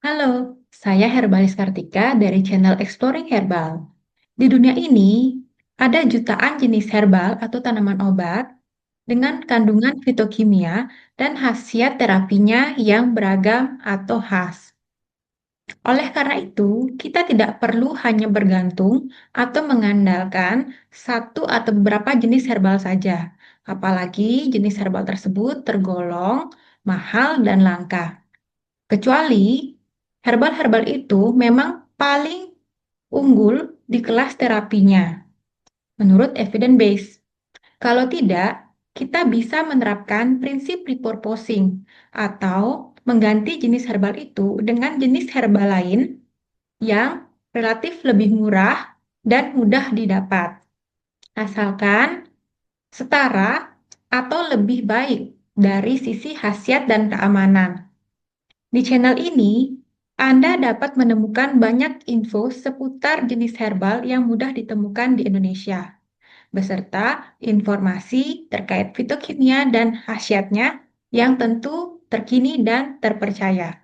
Halo, saya Herbalis Kartika dari channel Exploring Herbal. Di dunia ini, ada jutaan jenis herbal atau tanaman obat dengan kandungan fitokimia dan khasiat terapinya yang beragam atau khas. Oleh karena itu, kita tidak perlu hanya bergantung atau mengandalkan satu atau beberapa jenis herbal saja, apalagi jenis herbal tersebut tergolong mahal dan langka. Kecuali herbal-herbal itu memang paling unggul di kelas terapinya, menurut evidence base. Kalau tidak, kita bisa menerapkan prinsip repurposing atau mengganti jenis herbal itu dengan jenis herbal lain yang relatif lebih murah dan mudah didapat, asalkan setara atau lebih baik dari sisi khasiat dan keamanan. Di channel ini, Anda dapat menemukan banyak info seputar jenis herbal yang mudah ditemukan di Indonesia, beserta informasi terkait fitokimia dan khasiatnya yang tentu terkini dan terpercaya.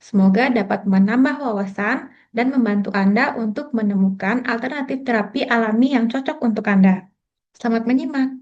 Semoga dapat menambah wawasan dan membantu Anda untuk menemukan alternatif terapi alami yang cocok untuk Anda. Selamat menyimak!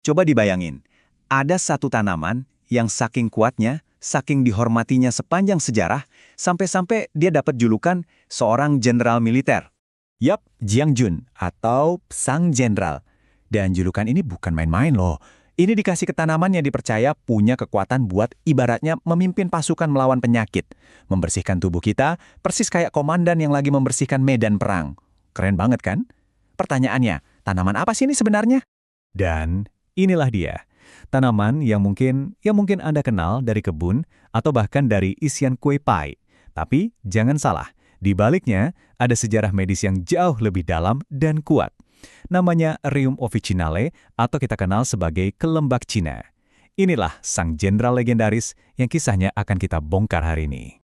Coba dibayangin, ada satu tanaman yang saking kuatnya, saking dihormatinya sepanjang sejarah, sampai-sampai dia dapat julukan seorang jenderal militer. Yap, Jiang Jun atau Sang Jenderal. Dan julukan ini bukan main-main loh. Ini dikasih ke tanaman yang dipercaya punya kekuatan buat ibaratnya memimpin pasukan melawan penyakit. Membersihkan tubuh kita, persis kayak komandan yang lagi membersihkan medan perang. Keren banget kan? Pertanyaannya, tanaman apa sih ini sebenarnya? Dan inilah dia, tanaman yang mungkin Anda kenal dari kebun atau bahkan dari isian kue pie. Tapi jangan salah, di baliknya ada sejarah medis yang jauh lebih dalam dan kuat. Namanya Rheum officinale atau kita kenal sebagai kelembak Cina. Inilah sang jenderal legendaris yang kisahnya akan kita bongkar hari ini.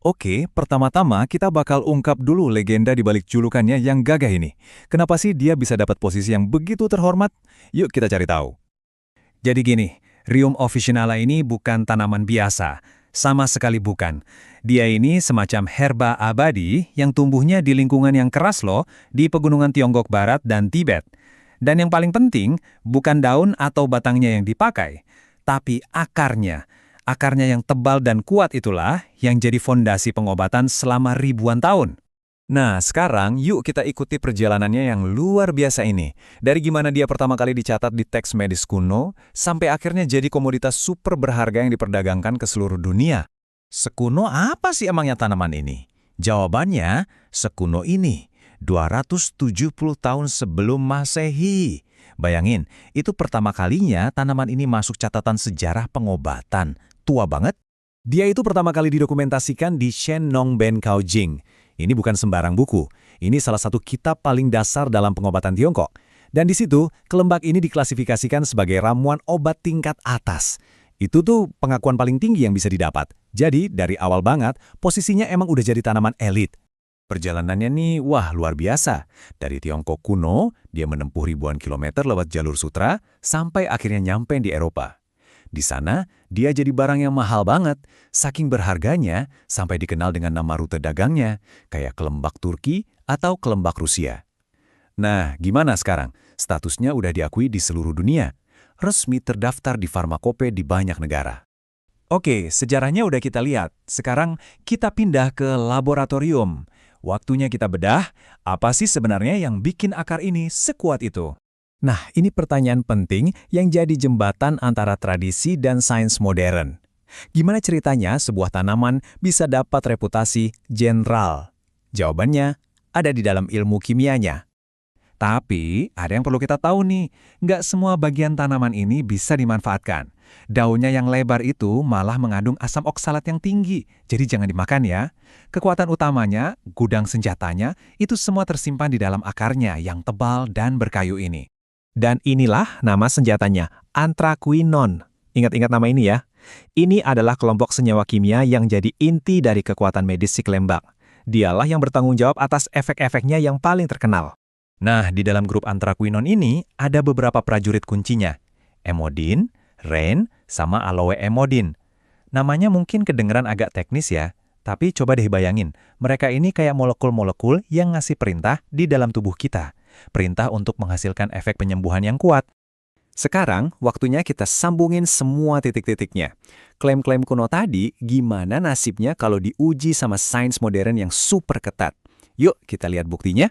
Oke, pertama-tama kita bakal ungkap dulu legenda di balik julukannya yang gagah ini. Kenapa sih dia bisa dapat posisi yang begitu terhormat? Yuk kita cari tahu. Jadi gini, Rheum officinale ini bukan tanaman biasa. Sama sekali bukan. Dia ini semacam herba abadi yang tumbuhnya di lingkungan yang keras loh, di pegunungan Tiongkok Barat dan Tibet. Dan yang paling penting, bukan daun atau batangnya yang dipakai, tapi akarnya. Akarnya yang tebal dan kuat itulah yang jadi fondasi pengobatan selama ribuan tahun. Nah, sekarang yuk kita ikuti perjalanannya yang luar biasa ini. Dari gimana dia pertama kali dicatat di teks medis kuno, sampai akhirnya jadi komoditas super berharga yang diperdagangkan ke seluruh dunia. Sekuno apa sih emangnya tanaman ini? Jawabannya, sekuno ini. 270 tahun sebelum Masehi. Bayangin, itu pertama kalinya tanaman ini masuk catatan sejarah pengobatan. Tua banget. Dia itu pertama kali didokumentasikan di Shen Nong Ben Cao Jing. Ini bukan sembarang buku. Ini salah satu kitab paling dasar dalam pengobatan Tiongkok. Dan di situ, kelembak ini diklasifikasikan sebagai ramuan obat tingkat atas. Itu tuh pengakuan paling tinggi yang bisa didapat. Jadi, dari awal banget, posisinya emang udah jadi tanaman elit. Perjalanannya nih, wah luar biasa. Dari Tiongkok kuno, dia menempuh ribuan kilometer lewat jalur sutra, sampai akhirnya nyampe di Eropa. Di sana, dia jadi barang yang mahal banget. Saking berharganya, sampai dikenal dengan nama rute dagangnya, kayak kelembak Turki atau kelembak Rusia. Nah, gimana sekarang? Statusnya udah diakui di seluruh dunia. Resmi terdaftar di Farmakope di banyak negara. Oke, sejarahnya udah kita lihat. Sekarang kita pindah ke laboratorium. Waktunya kita bedah, apa sih sebenarnya yang bikin akar ini sekuat itu? Nah, ini pertanyaan penting yang jadi jembatan antara tradisi dan sains modern. Gimana ceritanya sebuah tanaman bisa dapat reputasi jenderal? Jawabannya ada di dalam ilmu kimianya. Tapi, ada yang perlu kita tahu nih, nggak semua bagian tanaman ini bisa dimanfaatkan. Daunnya yang lebar itu malah mengandung asam oksalat yang tinggi, jadi jangan dimakan ya. Kekuatan utamanya, gudang senjatanya, itu semua tersimpan di dalam akarnya yang tebal dan berkayu ini. Dan inilah nama senjatanya, anthraquinone. Ingat-ingat nama ini ya. Ini adalah kelompok senyawa kimia yang jadi inti dari kekuatan medis si kelembak. Dialah yang bertanggung jawab atas efek-efeknya yang paling terkenal. Nah, di dalam grup anthraquinone ini ada beberapa prajurit kuncinya. Emodin, Ren, sama aloe emodin. Namanya mungkin kedengeran agak teknis ya, tapi coba deh bayangin, mereka ini kayak molekul-molekul yang ngasih perintah di dalam tubuh kita. Perintah untuk menghasilkan efek penyembuhan yang kuat. Sekarang, waktunya kita sambungin semua titik-titiknya. Klaim-klaim kuno tadi, gimana nasibnya kalau diuji sama sains modern yang super ketat? Yuk, kita lihat buktinya.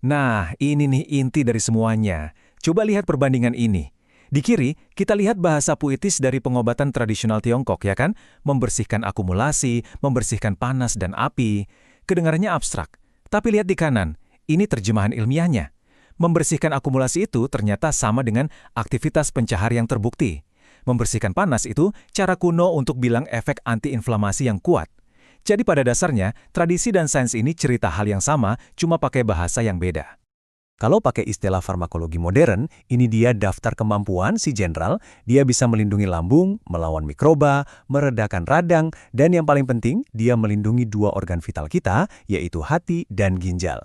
Nah, ini nih inti dari semuanya. Coba lihat perbandingan ini. Di kiri, kita lihat bahasa puitis dari pengobatan tradisional Tiongkok, ya kan? Membersihkan akumulasi, membersihkan panas dan api. Kedengarannya abstrak. Tapi lihat di kanan, ini terjemahan ilmiahnya. Membersihkan akumulasi itu ternyata sama dengan aktivitas pencahar yang terbukti. Membersihkan panas itu cara kuno untuk bilang efek antiinflamasi yang kuat. Jadi pada dasarnya, tradisi dan sains ini cerita hal yang sama, cuma pakai bahasa yang beda. Kalau pakai istilah farmakologi modern, ini dia daftar kemampuan si jenderal. Dia bisa melindungi lambung, melawan mikroba, meredakan radang, dan yang paling penting, dia melindungi dua organ vital kita, yaitu hati dan ginjal.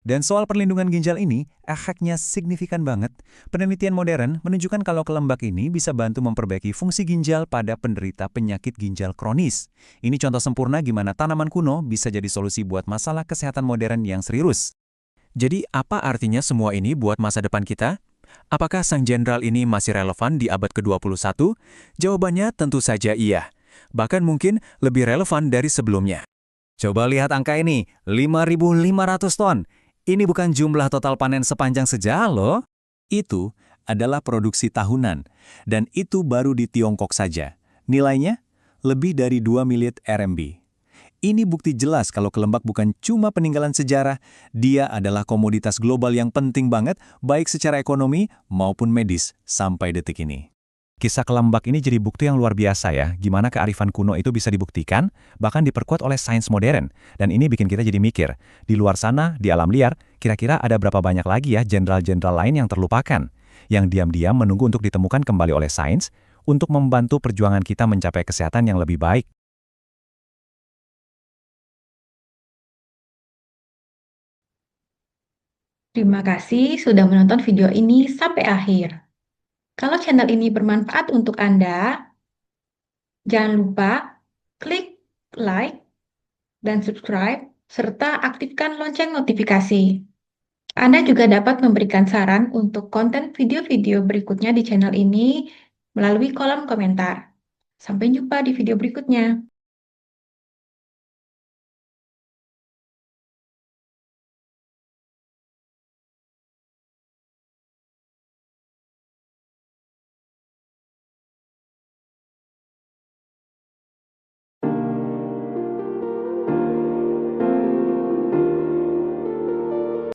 Dan soal perlindungan ginjal ini, efeknya signifikan banget. Penelitian modern menunjukkan kalau kelembak ini bisa bantu memperbaiki fungsi ginjal pada penderita penyakit ginjal kronis. Ini contoh sempurna gimana tanaman kuno bisa jadi solusi buat masalah kesehatan modern yang serius. Jadi apa artinya semua ini buat masa depan kita? Apakah sang jenderal ini masih relevan di abad ke-21? Jawabannya tentu saja iya. Bahkan mungkin lebih relevan dari sebelumnya. Coba lihat angka ini, 5.500 ton. Ini bukan jumlah total panen sepanjang sejarah loh. Itu adalah produksi tahunan. Dan itu baru di Tiongkok saja. Nilainya lebih dari 2 miliar RMB. Ini bukti jelas kalau kelembak bukan cuma peninggalan sejarah, dia adalah komoditas global yang penting banget, baik secara ekonomi maupun medis, sampai detik ini. Kisah kelembak ini jadi bukti yang luar biasa ya, gimana kearifan kuno itu bisa dibuktikan, bahkan diperkuat oleh sains modern. Dan ini bikin kita jadi mikir, di luar sana, di alam liar, kira-kira ada berapa banyak lagi ya jenderal-jenderal lain yang terlupakan, yang diam-diam menunggu untuk ditemukan kembali oleh sains, untuk membantu perjuangan kita mencapai kesehatan yang lebih baik. Terima kasih sudah menonton video ini sampai akhir. Kalau channel ini bermanfaat untuk Anda, jangan lupa klik like dan subscribe, serta aktifkan lonceng notifikasi. Anda juga dapat memberikan saran untuk konten video-video berikutnya di channel ini melalui kolom komentar. Sampai jumpa di video berikutnya.